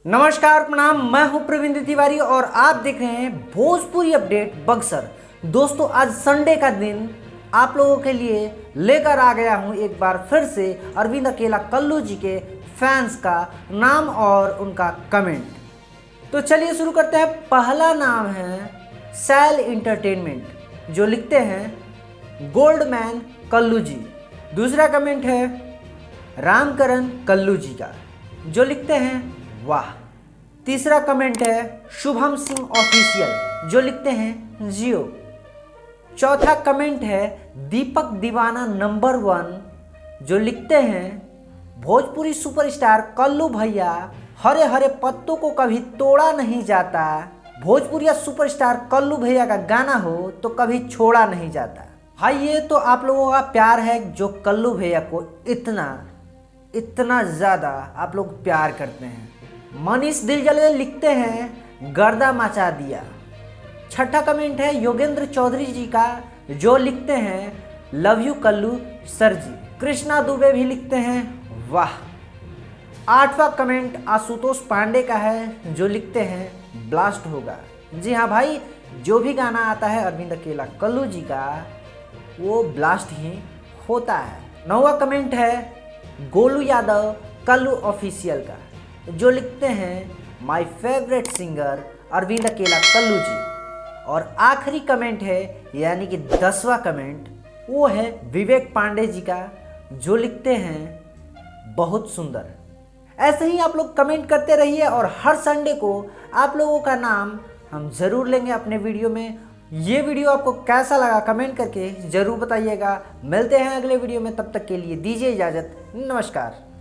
नमस्कार प्रणाम, मैं हूं प्रवीण तिवारी और आप देख रहे हैं भोजपुरी अपडेट बक्सर। दोस्तों, आज संडे का दिन आप लोगों के लिए लेकर आ गया हूं एक बार फिर से अरविंद अकेला कल्लू जी के फैंस का नाम और उनका कमेंट। तो चलिए शुरू करते हैं। पहला नाम है सैल इंटरटेनमेंट, जो लिखते हैं गोल्डमैन कल्लू जी। दूसरा कमेंट है रामकरण कल्लू जी का, जो लिखते हैं वाह। तीसरा कमेंट है शुभम सिंह ऑफिशियल, जो लिखते हैं जियो। चौथा कमेंट है दीपक दीवाना नंबर 1, जो लिखते हैं भोजपुरी सुपरस्टार कल्लू भैया, हरे हरे पत्तों को कभी तोड़ा नहीं जाता। भोजपुरी सुपरस्टार कल्लू भैया का गाना हो तो कभी छोड़ा नहीं जाता। हाँ, ये तो आप लोगों का प्यार है जो कल्लू भैया को इतना ज़्यादा आप लोग प्यार करते हैं। मनीष दिलजले लिखते हैं गर्दा मचा दिया। छठा कमेंट है योगेंद्र चौधरी जी का, जो लिखते हैं लव यू कल्लू सर जी। कृष्णा दुबे भी लिखते हैं वाह। आठवां कमेंट आशुतोष पांडे का है, जो लिखते हैं ब्लास्ट होगा। जी हाँ भाई, जो भी गाना आता है अरविंद अकेला कल्लू जी का वो ब्लास्ट ही होता है। नौवां कमेंट है गोलू यादव कल्लू ऑफिशियल का, जो लिखते हैं माय फेवरेट सिंगर अरविंद अकेला कल्लू जी। और आखिरी कमेंट है यानी कि 10वां कमेंट, वो है विवेक पांडे जी का, जो लिखते हैं बहुत सुंदर। ऐसे ही आप लोग कमेंट करते रहिए और हर संडे को आप लोगों का नाम हम ज़रूर लेंगे अपने वीडियो में। ये वीडियो आपको कैसा लगा कमेंट करके ज़रूर बताइएगा। मिलते हैं अगले वीडियो में, तब तक के लिए दीजिए इजाज़त। नमस्कार।